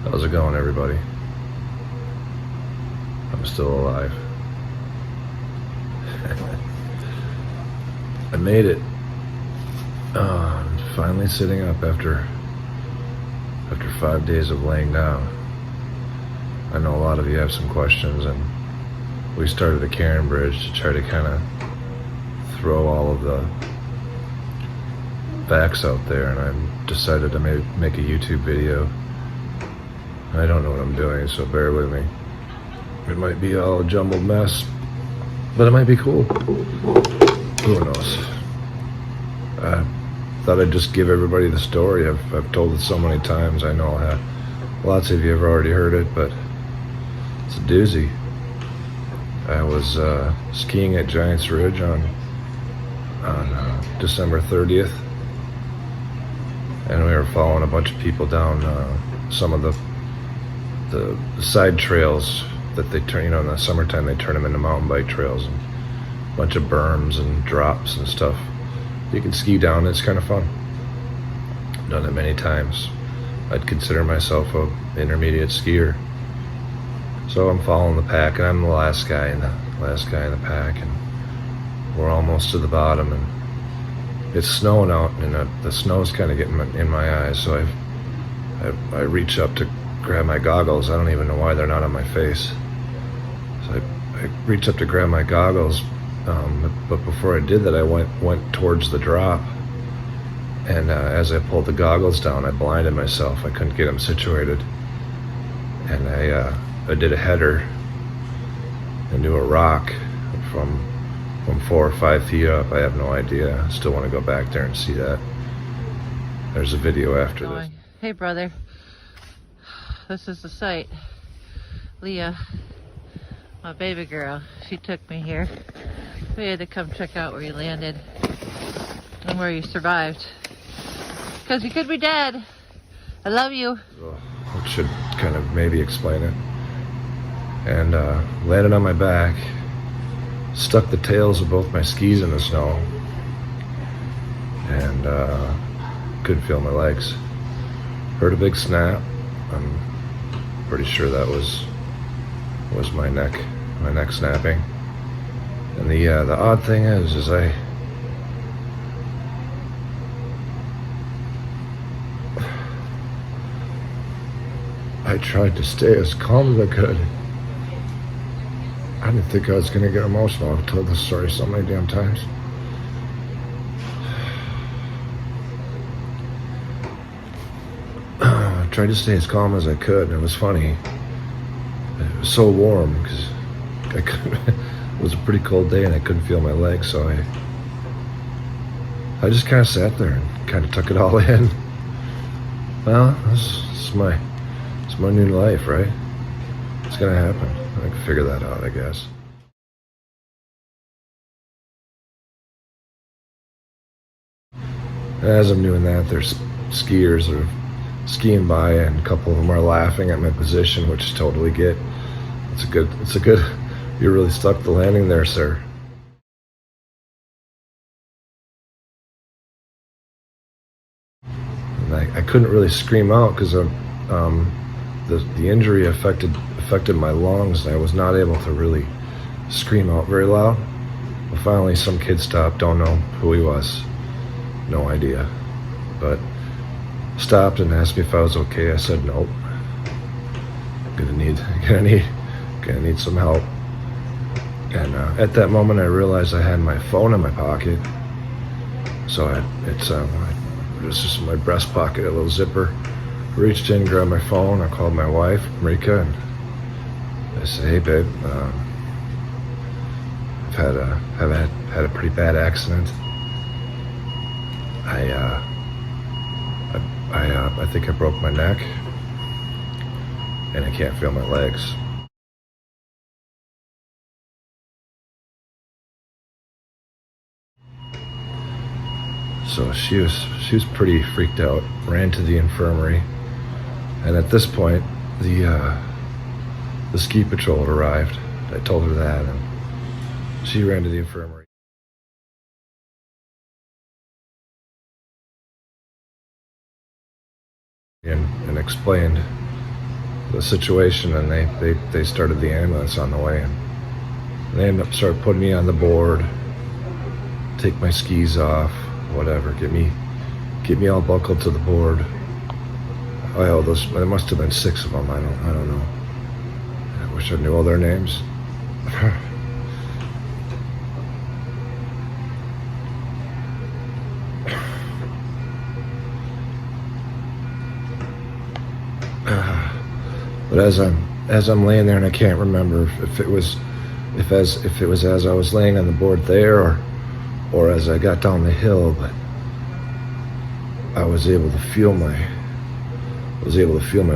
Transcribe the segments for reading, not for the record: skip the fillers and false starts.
How's it going, everybody? I'm still alive. I made it. I'm finally sitting up after 5 days of laying down. I know a lot of you have some questions, and we started a Karen Bridge to try to kind of throw all of the facts out there, and I decided to make a YouTube video. I don't know what I'm doing, so bear with me. It might be all a jumbled mess, but it might be cool. Who knows? I thought I'd just give everybody the story. I've told it so many times. I know lots of you have already heard it, but it's a doozy. I was skiing at Giants Ridge on December 30th, and we were following a bunch of people down some of the side trails that they turn, in the summertime they turn them into mountain bike trails, and a bunch of berms and drops and stuff. You can ski down, it's kind of fun. Done it many times. I'd consider myself an intermediate skier. So I'm following the pack, and I'm the last guy in the pack, and we're almost to the bottom, and it's snowing out, and the snow's kind of getting in my eyes, so I reach up to grab my goggles. I don't even know why they're not on my face. So I reached up to grab my goggles, but before I did that, I went towards the drop, and as I pulled the goggles down, I blinded myself. I couldn't get them situated, and I did a header into a rock from 4 or 5 feet up. I have no idea. I still want to go back there and see that. There's a video after this. Hey brother, this is the site. Leah, my baby girl, she took me here. We had to come check out where you landed and where you survived, because you could be dead. I love you. It should kind of maybe explain it. And landed on my back, stuck the tails of both my skis in the snow, and couldn't feel my legs. Heard a big snap. I'm pretty sure that was my neck snapping. And the odd thing is I tried to stay as calm as I could. I didn't think I was going to get emotional. I've told this story so many damn times. I tried to stay as calm as I could, and it was funny. It was so warm because it was a pretty cold day and I couldn't feel my legs, so I just kind of sat there and kind of took it all in. Well, it's my new life, right? It's gonna happen. I can figure that out, I guess. As I'm doing that, there's skiers that are skiing by, and a couple of them are laughing at my position, which I totally get. It's a good, you really stuck the landing there, sir. And I couldn't really scream out because the injury affected my lungs, and I was not able to really scream out very loud. But finally, some kid stopped. Don't know who he was. No idea. But stopped and asked me if I was okay. I said nope. Gonna need some help. And at that moment, I realized I had my phone in my pocket. So it's just in my breast pocket, a little zipper. Reached in, grabbed my phone. I called my wife, Marika, and I said, "Hey, babe, I've had a pretty bad accident. I think I broke my neck, and I can't feel my legs." So she was pretty freaked out. Ran to the infirmary. And at this point, the ski patrol had arrived. I told her that, and she ran to the infirmary. And explained the situation, and they started the ambulance on the way, and they ended up started putting me on the board, take my skis off, whatever, get me all buckled to the board. There must have been 6 of them. I don't know. I wish I knew all their names. But as I'm laying there, and I can't remember if it was as I was laying on the board there, or as I got down the hill, but I was able to feel my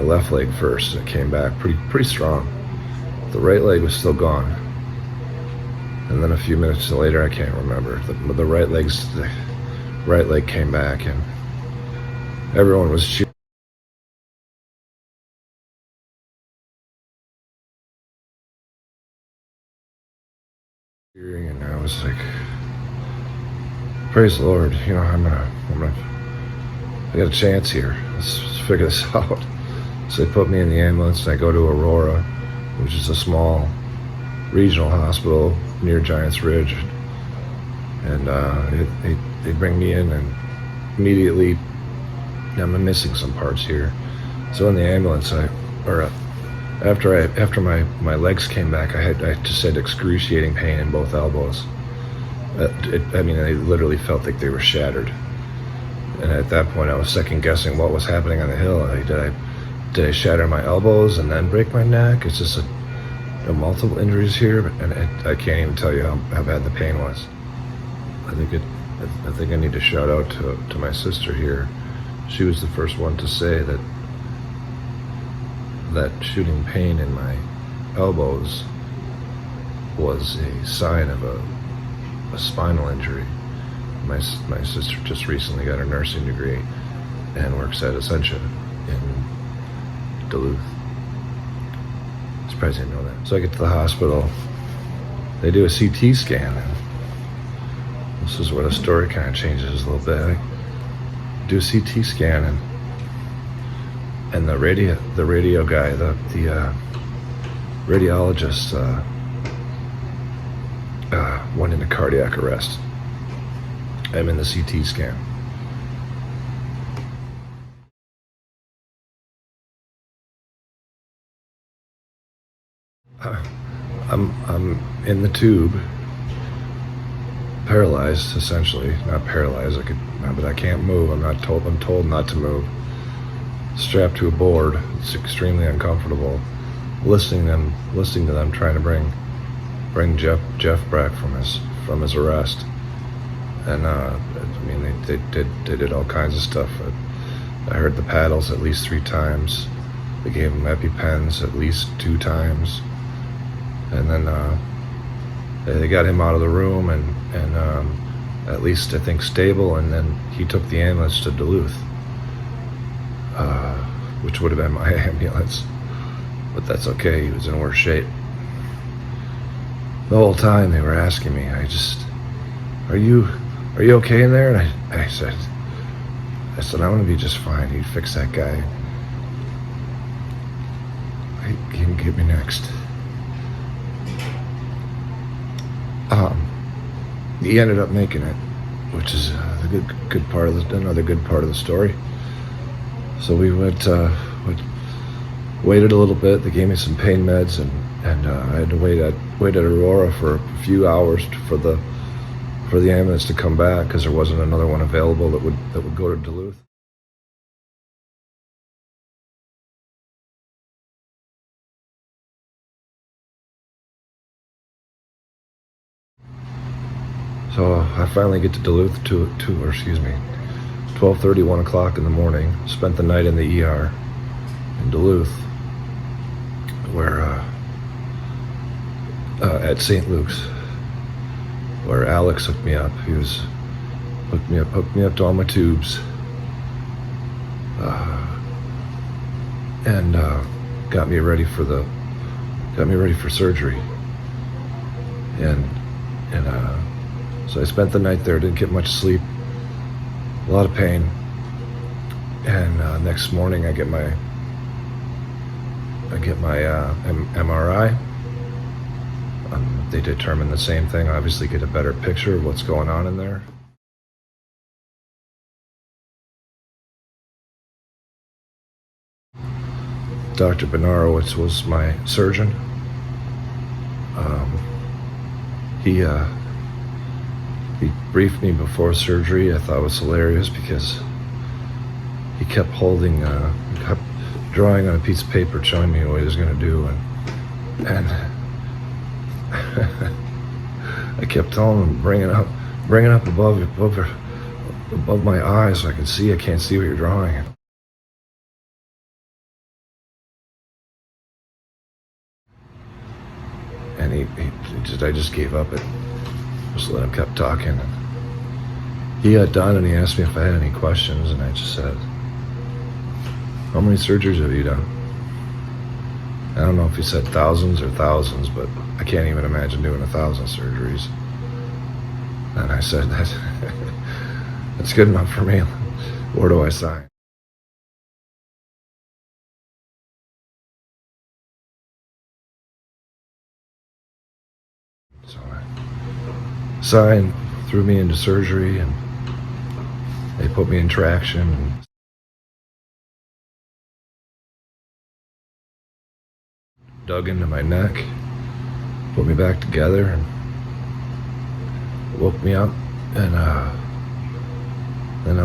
left leg first. It came back pretty strong. The right leg was still gone, and then a few minutes later, I can't remember, the right leg came back, and everyone was cheering. And I was like, praise the Lord, I got a chance here. Let's figure this out. So they put me in the ambulance, and I go to Aurora, which is a small regional hospital near Giants Ridge. And they bring me in, and immediately I'm missing some parts here. So in the ambulance, after my legs came back, I just had excruciating pain in both elbows. I literally felt like they were shattered. And at that point, I was second guessing what was happening on the hill. Did I shatter my elbows and then break my neck? It's just multiple injuries here, and I can't even tell you how bad the pain was. I think I need to shout out to my sister here. She was the first one to say that shooting pain in my elbows was a sign of a spinal injury. My sister just recently got her nursing degree and works at Essentia in Duluth. I'm surprised I didn't know that. So I get to the hospital. They do a CT scan, and this is where the story kind of changes a little bit. I do a CT scan, and the radio guy, the radiologist went into cardiac arrest. I'm in the CT scan. I'm in the tube, paralyzed essentially. Not paralyzed. But I can't move. I'm told not to move. Strapped to a board. It's extremely uncomfortable. Listening to them trying to bring Jeff back from his arrest. And they did all kinds of stuff. I heard the paddles at least 3 times. They gave him EpiPens at least 2 times. And then they got him out of the room and at least I think stable. And then he took the ambulance to Duluth, which would have been my ambulance. But that's okay. He was in worse shape. The whole time they were asking me, are you okay in there? And I said, I'm gonna be just fine. You fix that guy. He can get me next. He ended up making it, which is another good part of the story. So we waited a little bit. They gave me some pain meds, and I had to wait at Aurora for a few hours for the ambulance to come back, because there wasn't another one available that would go to Duluth. So I finally get to Duluth 12:30, 1 o'clock in the morning. Spent the night in the ER in Duluth, where at St. Luke's, where Alex hooked me up. He hooked me up to all my tubes, and got me ready for surgery. So I spent the night there. Didn't get much sleep. A lot of pain. And next morning I get my I get my MRI. They determine the same thing, obviously get a better picture of what's going on in there. Dr. Benarowitz was my surgeon. He briefed me before surgery. I thought it was hilarious because he kept kept drawing on a piece of paper, showing me what he was going to do, and I kept telling him, bring it up above my eyes so I can see. I can't see what you're drawing. And I just gave up it. Just let him keep talking. He got done and he asked me if I had any questions, and I just said, how many surgeries have you done? I don't know if he said thousands or thousands, but I can't even imagine doing 1,000 surgeries. And I said, that's good enough for me. Where do I sign? So I signed, threw me into surgery, and they put me in traction. And dug into my neck, put me back together, and woke me up, and then I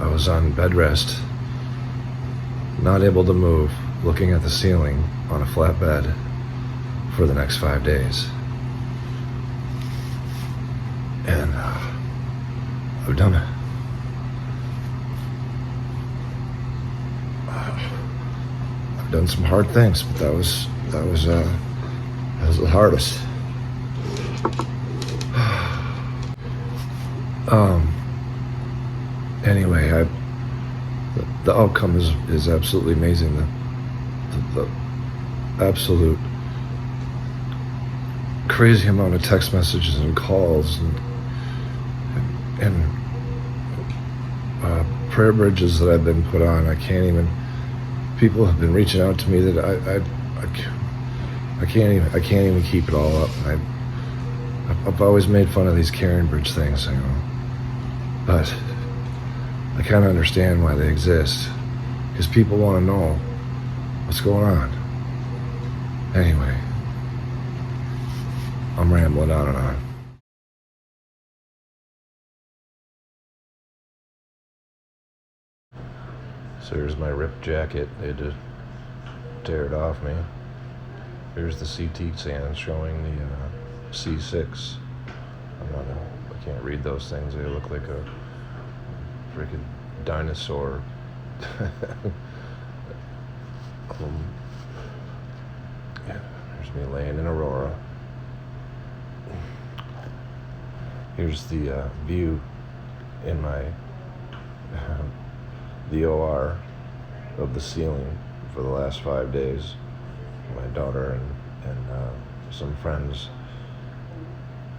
was on bed rest, not able to move, looking at the ceiling on a flat bed for the next 5 days. And I've done it. I've done some hard things, but that was the hardest. Anyway, the outcome is absolutely amazing. The absolute crazy amount of text messages and calls and prayer bridges that I've been put on. I can't even. People have been reaching out to me that I can't even keep it all up. I've always made fun of these Caring Bridge things, you know, but I kind of understand why they exist, because people want to know what's going on. Anyway, I'm rambling on and on. So here's my ripped jacket. They had to tear it off me. Here's the CT scan showing the C6. I can't read those things. They look like a freaking dinosaur. Yeah, there's me laying in Aurora. Here's the view in my the OR of the ceiling for the last 5 days. My daughter and some friends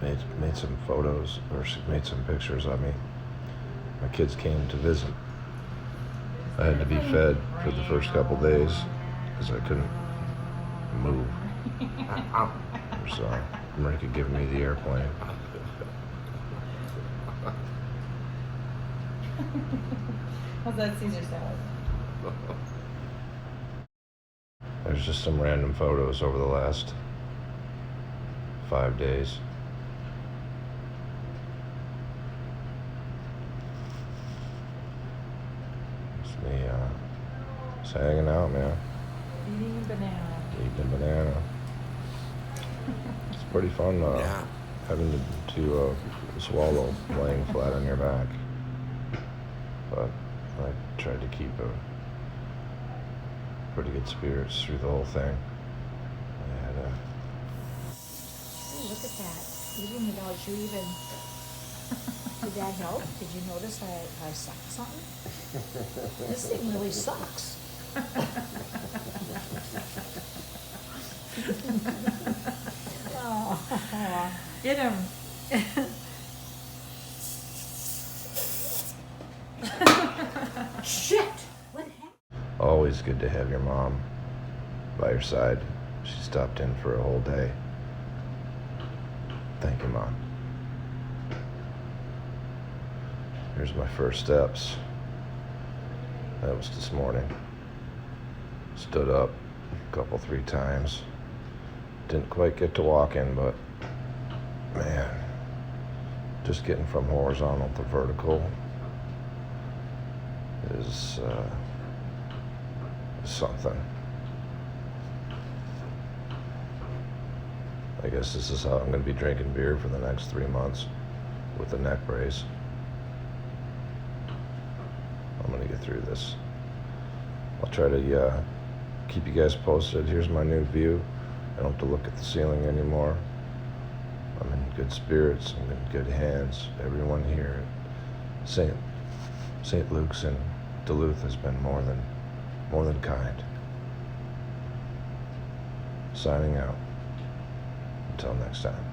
made some photos, or made some pictures of me. My kids came to visit. I had to be fed for the first couple days because I couldn't move. So America giving me the airplane. How's that Caesar salad? There's just some random photos over the last 5 days. It's me just hanging out, man. Eating a banana. Eating a banana. It's pretty fun having to swallow laying flat on your back. But I tried to keep pretty good spirits through the whole thing. Ooh, look at that. Even without you even. Did that help? Did you notice I sucked something? This thing really sucks. Oh, get him. Shit! What happened? Always good to have your mom by your side. She stopped in for a whole day. Thank you, Mom. Here's my first steps. That was this morning. Stood up a couple, 3 times. Didn't quite get to walking, but man, just getting from horizontal to vertical is something. I guess this is how I'm going to be drinking beer for the next 3 months with the neck brace. I'm going to get through this. I'll try to keep you guys posted. Here's my new view. I don't have to look at the ceiling anymore. I'm in good spirits. I'm in good hands. Everyone here at St. Luke's in Duluth has been more than kind. Signing out. Until next time.